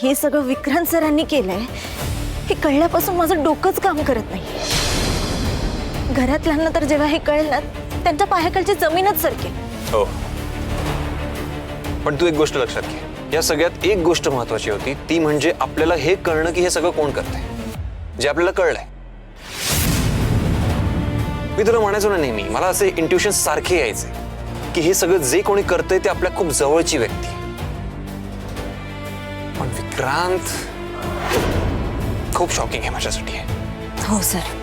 हे सगळं विक्रांत सरांनी केलंय हे कळल्यापासून माझं डोकंच काम करत नाही. घरातल्यांना तर जेव्हा हे कळेल ना त्यांच्या पायाखालची जमीनच सरकेल. हो, पण तू एक गोष्ट लक्षात घे, या सगळ्यात एक गोष्ट महत्वाची होती, ती म्हणजे आपल्याला हे कळणं की हे सगळं कोण करतंय, जे आपल्याला कळलंय. मी तुला म्हणायचो ना नेहमी, मला असे इंट्युशन सारखे यायचे की हे सगळं जे कोणी करतंय ते आपल्या खूप जवळची व्यक्ती आहे. पण विक्रांत खूप शॉकिंग आहे माझ्यासाठी. हो सर,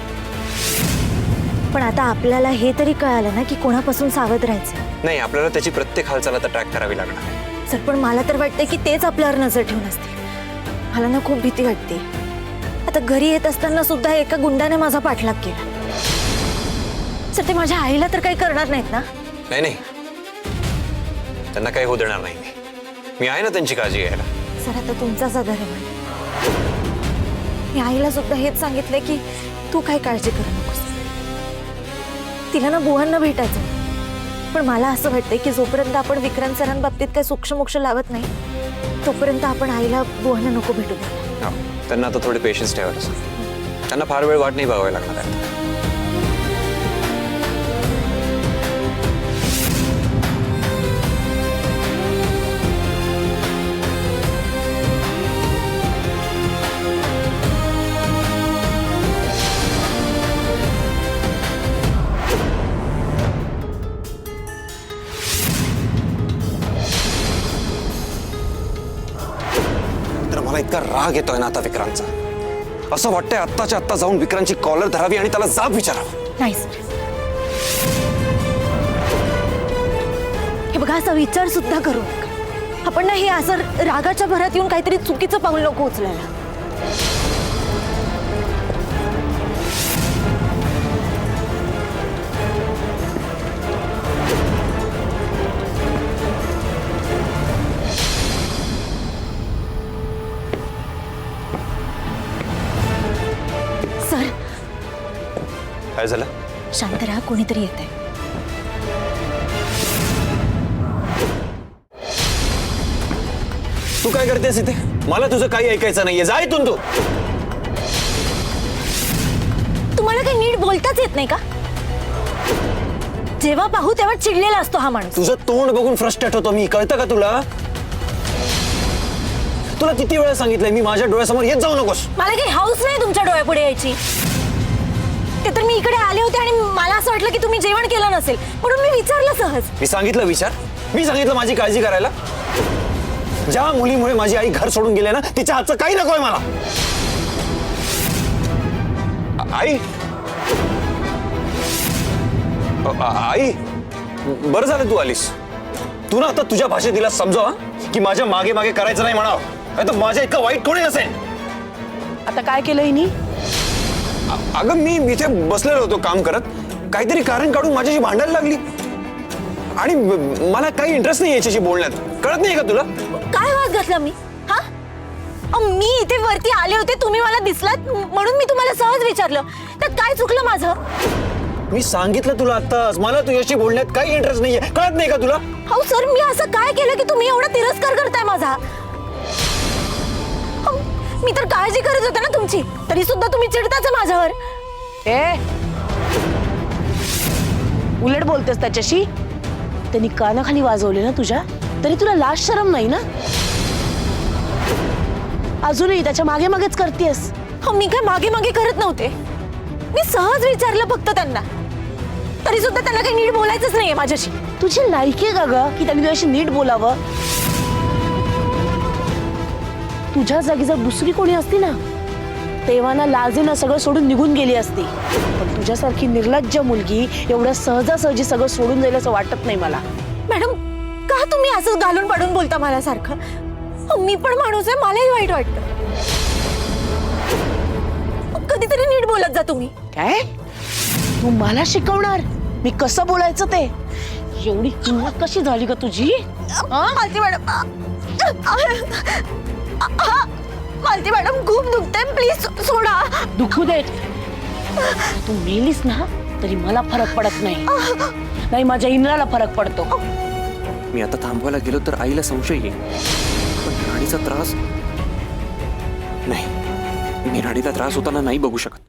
पण आता आपल्याला हे तरी कळालं ना की कोणापासून सावध राहायचं. नाही, आपल्याला त्याची प्रत्येक हालचाल आता ट्रॅक करावी लागणार आहे. सर पण मला तर वाटतंय की तेच आपल्यावर नजर ठेवून असतील. मला ना खूप भीती वाटते. आता घरी येत असताना सुद्धा एका गुंडाने माझा पाठलाग केला. सर ते माझ्या आईला तर काही करणार नाहीत ना? नाही नाही, त्यांना काही होऊ देणार नाही. मी आहे ना त्यांची काळजी घ्यायला. सर आता तुमचाच आधार आहे. मी आईला सुद्धा हेच सांगितलंय की तू काय काळजी करू नकोस. तिला ना बुवांना भेटायचं, पण मला असं वाटतंय की जोपर्यंत आपण विक्रांत सरांबाबतीत काही सूक्ष्मोक्ष लावत नाही तोपर्यंत आपण आईला बुवांना नको भेटू द्या. त्यांना आता थोडे पेशन्स ठेवायला सांग. त्यांना फार वेळ वाट नाही बघावी लागणार आहे. मला इतका राग येतोय ना आता विक्रांतचा. असं वाटतंय आत्ताच्या आत्ता जाऊन विक्रांतची कॉलर धरावी आणि त्याला जाब विचारावं. नाही सर, हे बघा असा विचार सुद्धा करू नका. आपण ना हे असं रागाच्या भरात येऊन काहीतरी चुकीचं पाऊल नको उचलायला. सर काय झालं? शांत राहा, कोणीतरी येत आहे. तू काय करतेस इथे? मला तुझं काही ऐकायचं नाहीये, जा इथून तू. तुम्हाला काही नीट बोलताच येत नाही का? जेव्हा पाहू तेव्हा चिडलेला असतो हा माणूस. तुझं तोंड बघून फ्रस्ट्रेट होतो मी, कळतं का तुला? तुला किती वेळा सांगितलंय मी माझ्या डोळ्यासमोर येत जाऊ नकोस. मला काही हाऊस नाही तुमच्या डोळ्यापुढे यायची. ते तर मी इकडे आले होते आणि मला असं वाटलं की तुम्ही जेवण केलं नसेल म्हणून मी विचारलं सहज. मी सांगितलं विचार, मी सांगितलं माझी काळजी करायला. ज्या मुलीमुळे माझी आई घर सोडून गेले ना तिच्या हातचं काही नकोय मला. आई आई, बरं झालं तू आलीस. तू ना आता तुझ्या भाषेत तिला समजव की माझ्या मागे मागे करायचं नाही म्हणावं. नाही तर माझ्या इतकं वाईट कोणी नसेल. आता काय केलं हिनी? अगं मी इथे बसलेलो होतो काम करत, काहीतरी कारण काढून माझ्याशी भांडायला लागली आणि मला काही इंटरेस्ट नाही याच्याशी बोलण्यात. कळत नाही का तुला? काय वाद घातला मी? हा मी इथे वरती आले होते, तुम्ही मला दिसलात म्हणून मी तुम्हाला सहज विचारलं. तर काय चुकलं माझं? मी सांगितलं तुला आत्ताच, मला तुझ्याशी बोलण्यात काही इंटरेस्ट नाहीये. कळत नाही का तुला? हो सर, मी असं काय केलं की तुम्ही एवढा तिरस्कार करताय माझा? मी तर काळजी करत होते ना तुमची, तरी सुद्धा तुम्ही चिडताच माझ्यावर. ए, उलट बोलतेस त्याच्याशी. त्यांनी कानाखाली वाजवले ना तुझ्या, तरी तुला लाज शरम नाही ना? अजूनही त्याच्या मागे मागेच करतेस. मी काय मागे मागे करत नव्हते. मी सहज विचारलं फक्त त्यांना, तरी सुद्धा त्यांना काही नीट बोलायचंच नाहीये माझ्याशी. तुझी लायकी आहे का ग की त्यांनी तुझ्याशी नीट बोलावं? तुझ्या जागी जर दुसरी कोणी असती ना तेव्हा ना लाजेनं सगळं सोडून निघून गेली असती. पण तुझ्यासारखी निर्लज्ज मुलगी एवढं सहजासहजी सगळं सोडून जाईल असं वाटत नाही मला. मॅडम, का तुम्ही असं घालून पाडून बोलता मला सारखं? मी पण माणूस आहे, मलाही वाईट वाटतं. कधीतरी नीट बोलत जा तुम्ही. काय तू मला शिकवणार मी कसं बोलायचं ते? एवढी हिंमत कशी झाली ग तुझी? मालती मॅडम, मालती मॅडम खूप दुखते, प्लीज सोडा. दुखू देत. तू मेलीस ना तरी मला फरक पडत नाही. नाही, माझ्या इंद्राला फरक पडतो. मी आता थांबवायला गेलो तर आईला संशय येईल, पण राणीचा त्रास नाही, मी राणीला त्रास होताना नाही बघू शकत.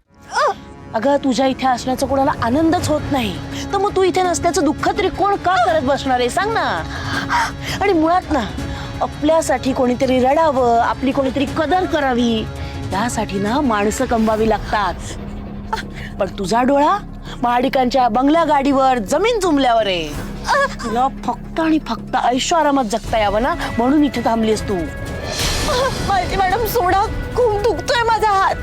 अगं तुझ्या इथे असण्याचा कोणाला आनंदच होत नाही, तर मग तू इथे नसल्याचं दुःख तरी कोण का करत बसणार आहे सांग ना. आणि मुळात ना आपल्यासाठी कोणीतरी रडावं, आपली कोणीतरी कदर करावी, यासाठी ना माणसं कमवावी लागतात. पण तुझा डोळा महाडिकांच्या बंगल्या गाडीवर जमीन चुंबल्यावर आहे. तुला फक्त आणि फक्त ऐशोआरामात जगता यावं ना म्हणून इथे थांबलीस तू. मालती मॅडम सोडा, खूप दुखतोय माझा हात.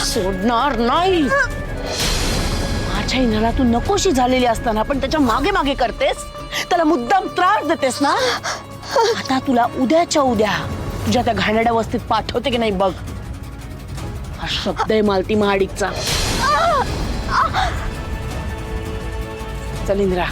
सोडणार नाही. माझ्या इंद्राला तू नकोशी झालेली असताना पण त्याच्या मागे मागे करतेस, त्याला मुद्दाम त्रास देतेस ना. आता तुला उद्याच्या उद्या तुझ्या त्या घाणेरड्या वस्तीत पाठवते की नाही बघ. हा शब्द आहे मालती महाडिकचा. चल इंद्रा.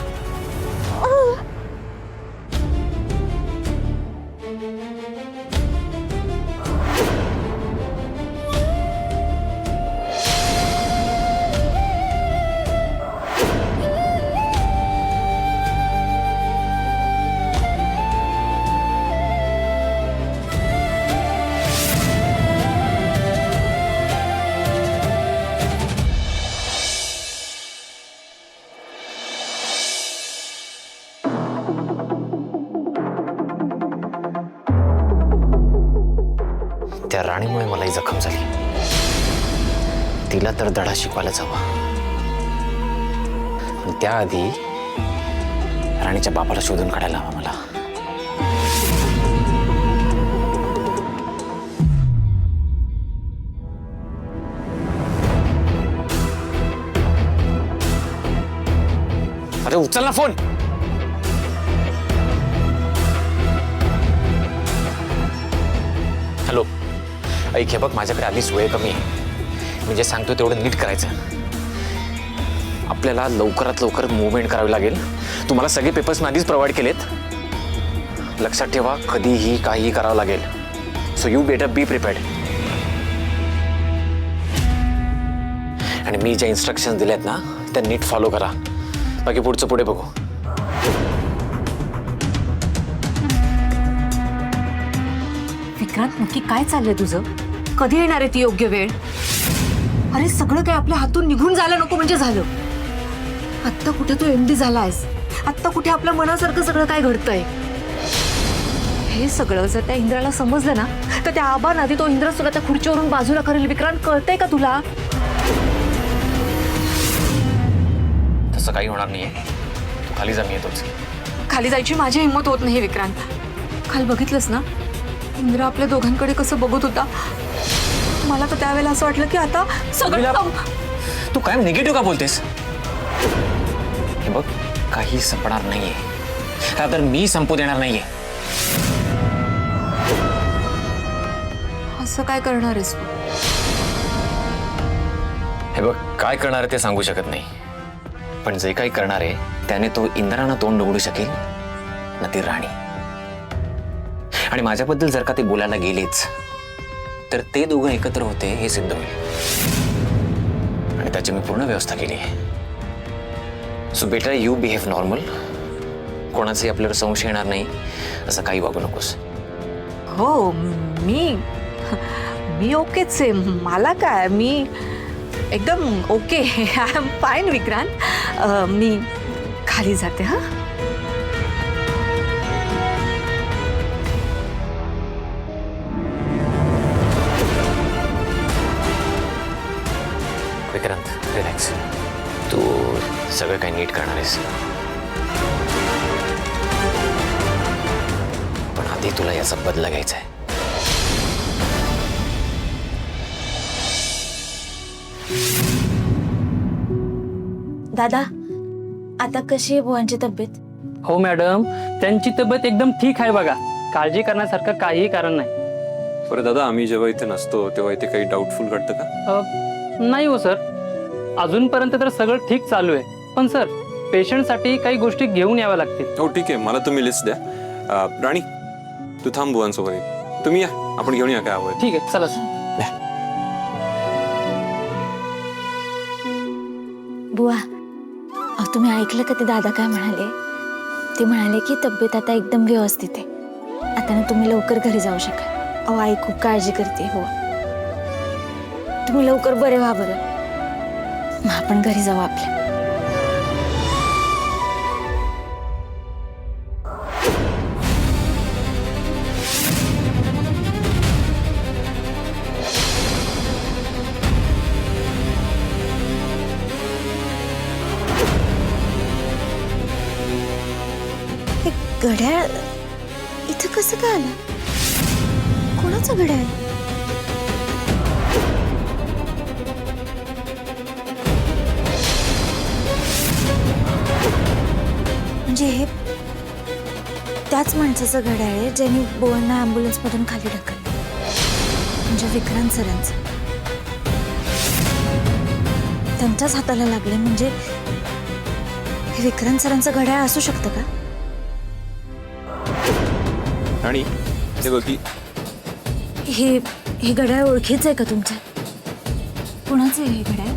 त्या राणीमुळे मला ही जखम झाली. तिला तर धडा शिकवायलाच हवा. पण त्याआधी राणीच्या बापाला शोधून काढायला हवा मला. अरे उचल ना फोन. हॅलो, ऐक हे बघ, माझ्याकडे आधीच वेळ कमी आहे. मी जे सांगतो तेवढं नीट करायचं. आपल्याला लवकरात लवकर मूवमेंट करावी लागेल. तुम्हाला सगळे पेपर्स मी आधीच प्रोव्हाइड केलेत. लक्षात ठेवा, कधीही काहीही करावं लागेल. So you better be prepared. आणि मी ज्या इन्स्ट्रक्शन दिल्यात ना त्या नीट फॉलो करा. बाकी पुढचं पुढे बघू. विक्रांत, नक्की काय चाललंय तुझं? कधी येणार आहे ती योग्य वेळ? अरे सगळं काय आपल्या हातून निघून जायला नको म्हणजे झालं. आत्ता कुठे तू एमडी झालायस, आत्ता कुठे आपल्या मनासारखं सगळं काय घडतंय. हे सगळं जर त्या इंद्राला समजलं ना तर त्या आबा आधी तो इंद्र सुद्धा त्या खुर्चीवरून बाजूला करेल. विक्रांत, कळतंय का तुला? तसं काही होणार नाहीये. तू खाली जा, मी येतोच. खाली जायची माझी हिंमत होत नाही विक्रांत. काल बघितलंस ना इंद्र आपल्या दोघांकडे कसं बघत होता. मला तर त्यावेळेला असं वाटलं की आता सगळं. तू कायम निगेटिव्ह का बोलतेस? हे बघ, काही संपणार नाहीये. का तर मी संपू देणार नाहीये. असं काय करणार आहेस तू? हे बघ, काय करणार आहे ते सांगू शकत नाही. पण जे काही करणार आहे त्याने तो इंद्रानं तोंड उघडू शकेल ना ती राणी. आणि माझ्याबद्दल जर का ते बोलायला गेलेच तर ते दोघं एकत्र होते हे सिद्ध होईल. आणि त्याची मी पूर्ण व्यवस्था केली आहे. So better you behave normal. कोणाचाही आपल्याला संशय येणार नाही असं काही वागू नकोस. हो, मी ओकेच आहे. मला काय, मी एकदम okay. I am fine Vikrant. मी खाली जाते. हा, विक्रांत, रिलॅक्स. तू सगळं काही नीट करणार आहेस. पण आधी तुला याचा बदला घ्यायचा आहे. दादा, आता कशी आहे बुवांची तब्येत? हो मॅडम, त्यांची तब्येत एकदम ठीक आहे बघा. काळजी करण्यासारखं काहीही कारण नाही. बरं दादा, आम्ही जेव्हा इथे नसतो तेव्हा इथे काही डाऊटफुल घडतं का? नाही हो सर, अजूनपर्यंत तर सगळं ठीक चालू आहे. पण सर, पेशंटसाठी काही गोष्टी घेऊन याव्या लागतील. हो ठीक आहे, मला तुम्ही लिस्ट द्या. राणी, तू थांब बुवांसोबत. तुम्ही या, आपण घेऊन या काय हवं. ठीक आहे, चला सर. बुवा, तुम्ही ऐकलं का ते दादा काय म्हणाले? ते म्हणाले की तब्येत आता एकदम व्यवस्थित आहे. आता ना तुम्ही लवकर घरी जाऊ शकाल. आई खूप काळजी करते. हो, तुम्ही लवकर बरे व्हा बरं. मग आपण घरी जाऊ आपल्या. हे घड्याळ इथं कसं काय आलं? कोणाचं घड्याळ? म्हणजे हे त्याच माणसाचं घड्याळ आहे ज्यांनी बोवांना ॲम्ब्युलन्स मधून खाली ढकललं. म्हणजे विक्रांत सरांचं. त्यांच्याच हाताला लागले. म्हणजे हे विक्रांत सरांचं घड्याळ असू शकतं का? आणि ते बघी हे हे घड्याळ ओळखीचं आहे का तुमच्या? कुणाचं आहे हे घड्याळ?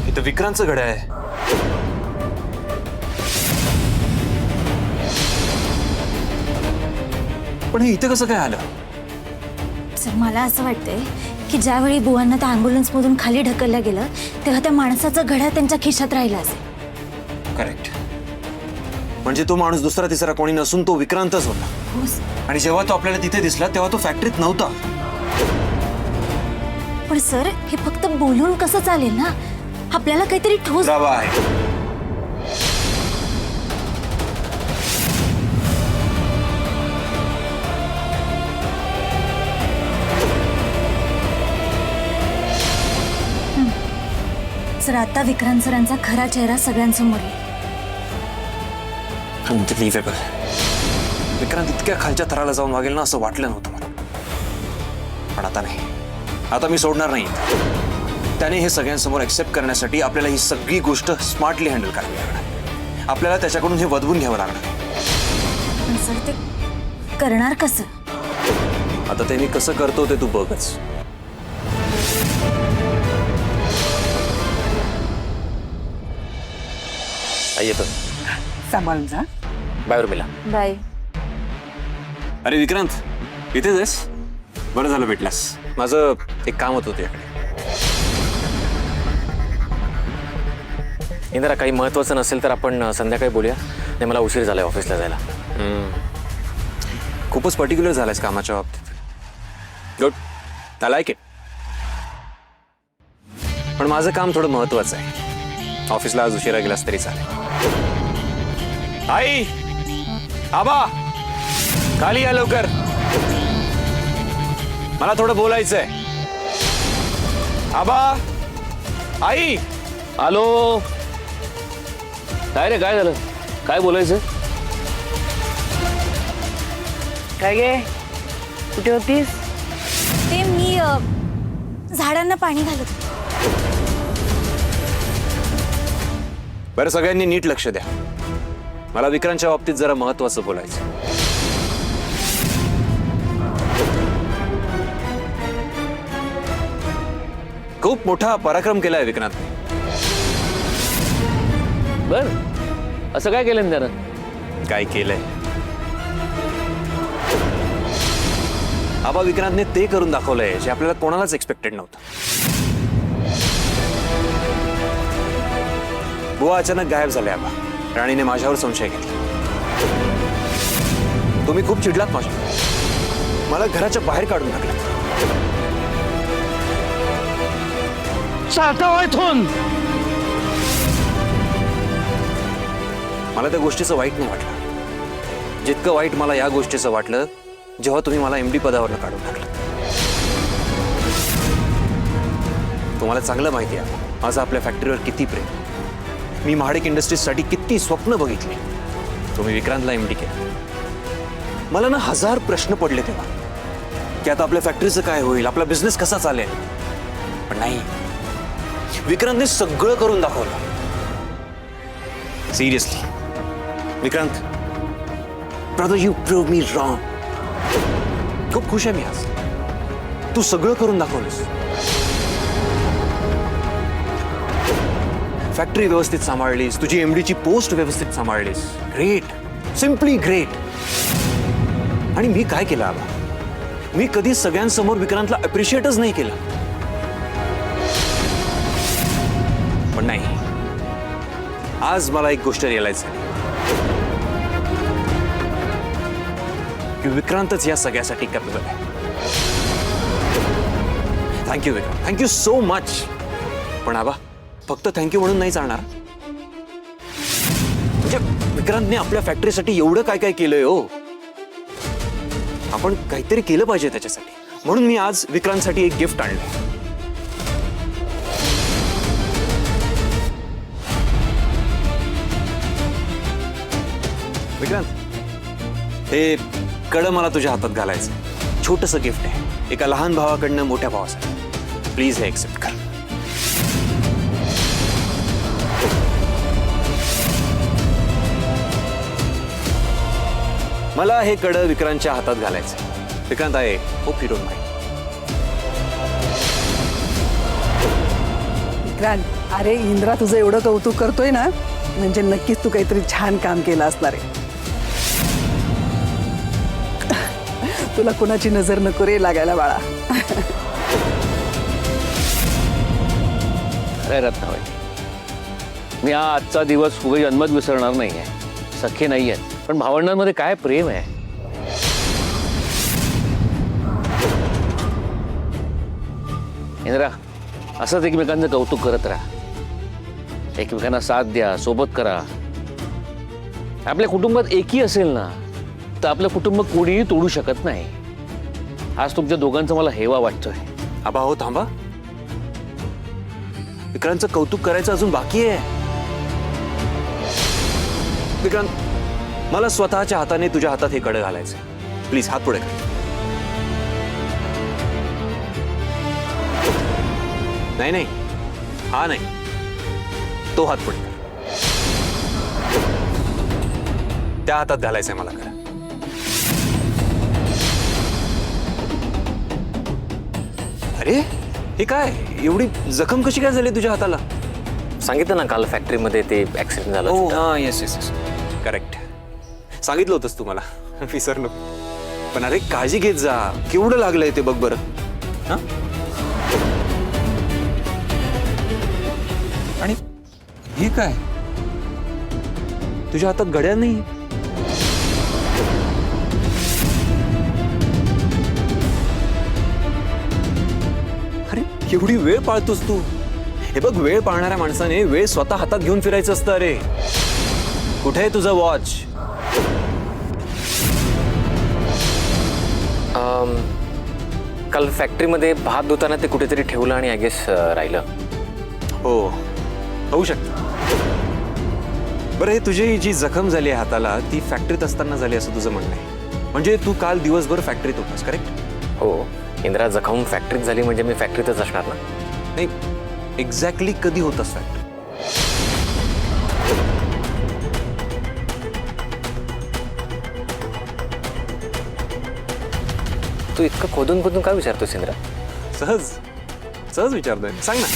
इथं विक्रांतचं घड्याळ आहे. पण हे इथं कसं काय आलं? सर मला असं वाटतंय की ज्यावेळी बुवांना त्या ॲम्ब्युलन्स मधून खाली ढकललं गेलं तेव्हा त्या माणसाचं घड्याळ त्यांच्या खिशात राहिलं असेल. करेक्ट. म्हणजे तो माणूस दुसरा तिसरा कोणी नसून तो विक्रांतच होता. हो सर. आणि जेव्हा तो आपल्याला तिथे दिसला तेव्हा तो फॅक्टरीत नव्हता. पण सर हे फक्त बोलून कसं चालेल ना? आपल्याला काहीतरी ठोस. पुरावा आहे. सर आता विक्रांत सरांचा खरा चेहरा सगळ्यांसमोर आहे. अनबिलिव्हेबल. विक्रांत इतक्या खालच्या थराला जाऊन वागेल ना असं वाटलं नव्हतं मला. पण आता नाही. आता मी सोडणार नाही. त्याने हे सगळ्यांसमोर एक्सेप्ट करण्यासाठी आपल्याला ही सगळी गोष्ट स्मार्टली हँडल करावी लागणार. आपल्याला त्याच्याकडून हे वदवून घ्यावं लागणार. पण सर ते करणार कसं? आता ते मी कसं करतो ते तू बघच. येतो. सांभाळून जा. बाय उर्मिला. बाय. अरे विक्रांत इथेच आहेस? बरं झालं भेटलास. माझं एक काम होतं तुझ्याकडे. इंदिरा काही महत्वाचं नसेल तर आपण संध्याकाळी बोलूया. नाही मला उशीर झालाय ऑफिसला जायला. खूपच पर्टिक्युलर झालायस कामाच्या बाबतीत. गुड. I like it. पण माझं काम थोडं महत्वाचं आहे. ऑफिसला आज उशिरा गेलास तरी चालेल. आई, आबा, खाली या लवकर. मला थोडं बोलायचंय. आबा, आई. हॅलो. काय रे काय झालं? काय बोलायचं? काय गे कुठे होतीस? ते मी झाडांना पाणी घालत होते. बरं सगळ्यांनी नीट लक्ष द्या. मला विक्रांतच्या बाबतीत जरा महत्वाचं बोलायचं. खूप मोठा पराक्रम केलाय विक्रांतने. बर असं काय केलं त्यानं? काय केलंय? आबा विक्रांतने ते करून दाखवलंय जे आपल्याला कोणालाच एक्सपेक्टेड नव्हतं. बुवा अचानक गायब झाले. आबा राणीने माझ्यावर संशय घेतला. तुम्ही खूप चिडलात माझ्या. मला घराच्या बाहेर काढून टाकलं. इथून. मला त्या गोष्टीचं वाईट नाही वाटलं. जितकं वाईट मला या गोष्टीचं वाटलं जेव्हा तुम्ही मला एमडी पदावरनं काढून टाकलं. तुम्हाला चांगलं माहिती आहे माझं आपल्या फॅक्टरीवर किती प्रेम. मी महाडिक इंडस्ट्रीजसाठी किती स्वप्न बघितली. तुम्ही विक्रांतला एमडी केलं. मला ना 1000 प्रश्न पडले तेव्हा की आता आपल्या फॅक्टरीचं काय होईल, आपला बिझनेस कसा चालेल. पण नाही, विक्रांतने सगळं करून दाखवलं. Seriously Vikrant, brother you prove me wrong. खूप खुश आहे मी आज. तू सगळं करून दाखवलंस. फॅक्टरी व्यवस्थित सांभाळलीस. तुझी एमडीची पोस्ट व्यवस्थित सांभाळलीस. ग्रेट. Simply great. आणि मी काय केलं आबा? मी कधी सगळ्यांसमोर विक्रांतला अप्रिशिएटच नाही केलं. आज मला एक गोष्ट रिअलाइज झाली की विक्रांतच या सगळ्यासाठी कॅपेबल आहे. Thank you Vikrant, thank you so much. पण आबा, फक्त थँक्यू म्हणून नाही चालणार. म्हणजे विक्रांतने आपल्या फॅक्टरीसाठी एवढं काय काय केलंय हो. आपण काहीतरी केलं पाहिजे त्याच्यासाठी. म्हणून मी आज विक्रांतसाठी एक गिफ्ट आणलं. विक्रांत, हे कडं मला तुझ्या हातात घालायचं. छोटंसं गिफ्ट आहे, एका लहान भावाकडनं मोठ्या भावासाठी. प्लीज हे एक्सेप्ट कर. मला हे कडं विक्रांतच्या हातात घालायचं. विक्रांत, आहे hope you don't mind. Vikrant, अरे इंद्रा तुझं एवढं कौतुक करतोय ना, म्हणजे नक्कीच तू काहीतरी छान काम केलं असणार आहे. तुला कुणाची नजर नको रे लागायला बाळा. अरे रत्नाबाई, मी हा आजचा दिवस उभे जन्मत विसरणार नाही आहे. सख्खे नाही आहेत, पण भावंडांमध्ये काय प्रेम आहे. इंद्रा, असंच एकमेकांचं कौतुक करत राहा. एकमेकांना साथ द्या, सोबत करा. आपल्या कुटुंबात एकी असेल ना, तर आपलं कुटुंब कोणीही तोडू शकत नाही. आज तुमच्या दोघांचा मला हेवा वाटतोय. आबा हो, थांबा. विक्रांतचं कौतुक करायचं अजून बाकी आहे. विक्रांत, मला स्वतःच्या हाताने तुझ्या हातात हे कडं घालायचं. प्लीज हात पुढे कर. नाही नाही, हा नाही, तो हात पुढे कर. त्या हातात घालायचंय मला कडं. अरे हे काय, एवढी जखम कशी काय झाली तुझ्या हाताला? सांगितलं ना काल फॅक्टरीमध्ये ते ऍक्सिडेंट झालं. हो हा, येस येस येस, करेक्ट. सांगितलं होतंस तू मला, विसरलो. पण अरे काळजी घेत जा. केवढं लागलंय ते बघ बरं. हा, आणि हे काय, तुझ्या हातात घड्याळ नाही? अरे केवढी वेळ पाळतोस तू. हे बघ, वेळ पाळणाऱ्या माणसाने वेळ स्वतः हातात घेऊन फिरायचं असतं. अरे कुठे आहे तुझं वॉच? काल फॅक्टरीमध्ये भात धुताना ते कुठेतरी ठेवलं आणि आय गेस राहिलं. हो, होऊ शकतं. बरं, हे तुझी जी जखम झाली आहे हाताला, ती फॅक्टरीत असताना झाली असं तुझं म्हणणं आहे? म्हणजे तू काल दिवसभर फॅक्टरीत होतास, करेक्ट? हो, इंदिरा जखम फॅक्टरीत झाली म्हणजे मी फॅक्टरीतच असणार ना. नाही, एक्झॅक्टली कधी होतास फॅक्टरी? तू इतकं खोदून खोदून काय विचारतोस इंदिरा? सहज सहज विचारतोय. सांग ना,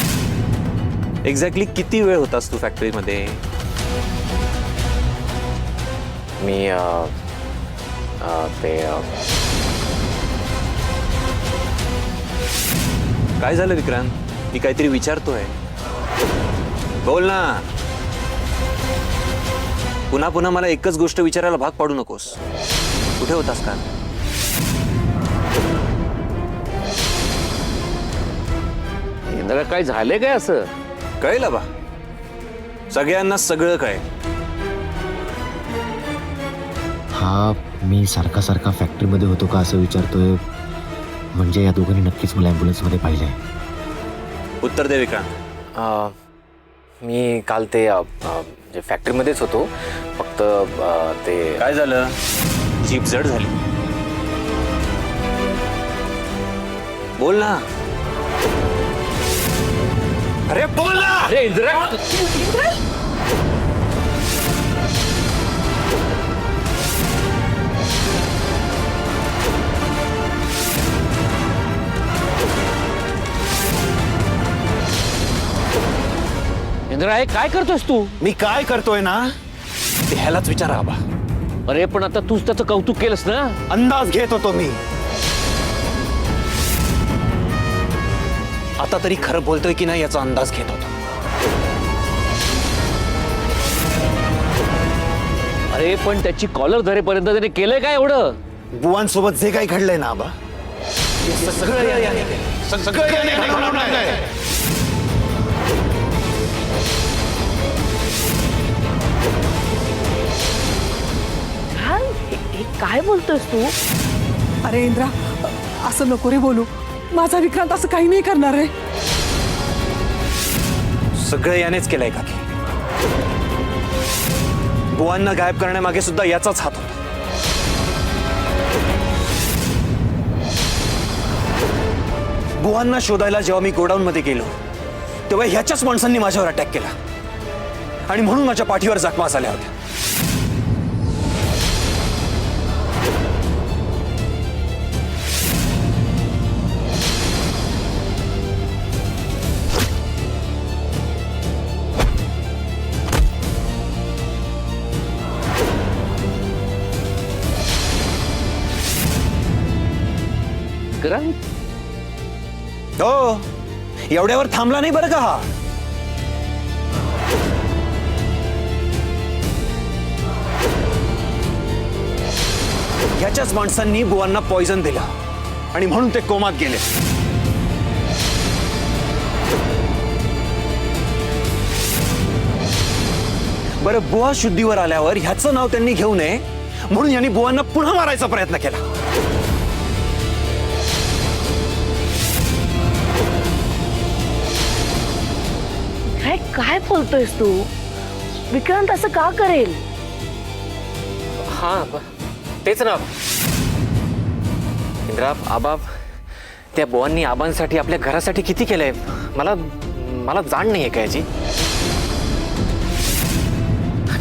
एक्झॅक्टली किती वेळ होतास तू फॅक्टरीमध्ये? मी ते काय झालं विक्रांत? मी काहीतरी विचारतोय, बोल ना. पुन्हा पुन्हा मला एकच गोष्ट विचारायला भाग पाडू नकोस. कुठे होतास का? इंद्रा, काय झालंय काय असं? कळेल बा, सगळ्यांना सगळं कळेल. हा, मी सारखा सारखा फॅक्टरीमध्ये होतो का असं विचारतोय. म्हणजे या दोघांनी नक्कीच मला ॲम्ब्युलन्समध्ये पाहिलं आहे. उत्तर दे विक्रांत. मी काल ते फॅक्टरीमध्येच होतो. फक्त ते काय झालं? जीप जड झाली? बोल ना. अरे बोल ना. अरे इंदिरा, इंदिरा, हे काय करतोस तू? मी काय करतोय ना, ते ह्यालाच विचारा आबा. अरे पण आता तूच त्याचं कौतुक केलंस ना. अंदाज घेत होतो मी. आता तरी खरं बोलतोय की नाही याचा अंदाज घेत होतो. अरे पण त्याची कॉलर धरेपर्यंत त्याने केलंय काय एवढं? बुवांसोबत जे काही घडलंय ना आबा, ते सगळं याने केलंय. सगळं याने घडवलंय. हे काय बोलतोयस तू? अरे इंद्रा, असं नको रे बोलू. माझा विक्रांत असं काही नाही करणार आहे. सगळं यानेच केलंय काकी. बुवांना गायब करण्यामागे सुद्धा याचाच हात होता. बुवांना शोधायला जेव्हा मी गोडाऊन मध्ये गेलो तेव्हा ह्याच्याच माणसांनी माझ्यावर अटॅक केला आणि म्हणून माझ्या पाठीवर जखमा झाल्या होत्या. विक्रांत, हो, एवढ्यावर थांबला नाही बरं का हा. ह्याच्याच माणसांनी बुवांना पॉइझन दिला आणि म्हणून ते कोमात गेले. बरं, बुवा शुद्धीवर आल्यावर ह्याचं नाव त्यांनी घेऊ नये म्हणून यांनी बुवांना पुन्हा मारायचा प्रयत्न केला. काय बोलतोयस तू? विक्रांत असं का करेल? हा तेच ना इंद्रा. आबा, त्या बुवांनी आबांसाठी आपल्या घरासाठी किती केलंय मला मला जाण नाहीये का याची.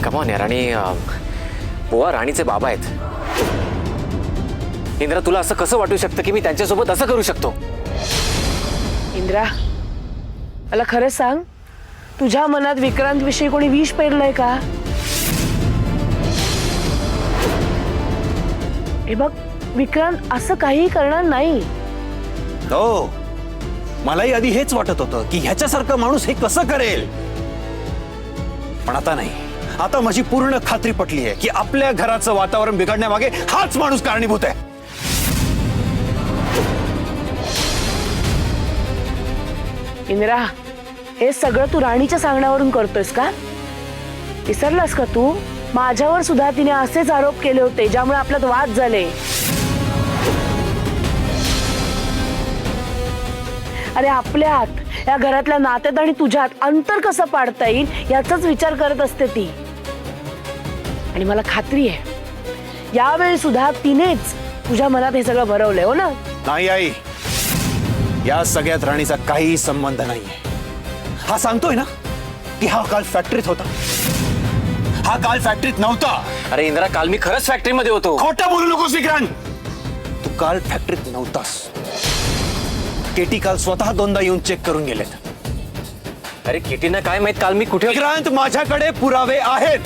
कमॉन यार. आणि बुवा राणीचे बाबा आहेत. इंद्रा, तुला असं कसं वाटू शकतं की मी त्यांच्यासोबत असं करू शकतो? इंद्रा, मला खरं सांग, तुझ्या मनात विक्रांत विषयी कोणी विष पेरलंय का? हे बघ, विक्रांत असं काही करणार नाही. हो, मलाही आधी हेच वाटत होतं की ह्याच्यासारखा माणूस हे कसं करेल. पण आता नाही. आता माझी पूर्ण खात्री पटली आहे की आपल्या घराचं वातावरण बिघडण्यामागे हाच माणूस कारणीभूत आहे. इंद्रा, हे सगळं तू राणीच्या सांगण्यावरून करतोयस का? विसरलास का तू? माझ्यावर सुद्धा तिने असेच आरोप केले होते ज्यामुळे आपल्यात वाद झाले. अरे आपल्यात, या घरातल्या नात्यात आणि तुझ्यात अंतर कसं पाडता येईल याचाच विचार करत असते ती. आणि मला खात्री आहे यावेळी सुद्धा तिनेच तुझ्या मनात हे सगळं भरवलंय, हो ना? नाही आई, या सगळ्यात राणीचा काहीही संबंध नाहीये. हा सांगतोय ना की हा काल फॅक्टरीत होता. हा काल फॅक्टरीत नव्हता. अरे इंद्रा, काल मी खरंच फॅक्टरीमध्ये होतो. खोटं बोलू नकोस विक्रांत. तू काल फॅक्टरीत नव्हतास. केटी काल स्वतः दोनदा येऊन चेक करून गेलेत. अरे किटीना काय माहित काल मी कुठे. विक्रांत, माझ्याकडे पुरावे आहेत.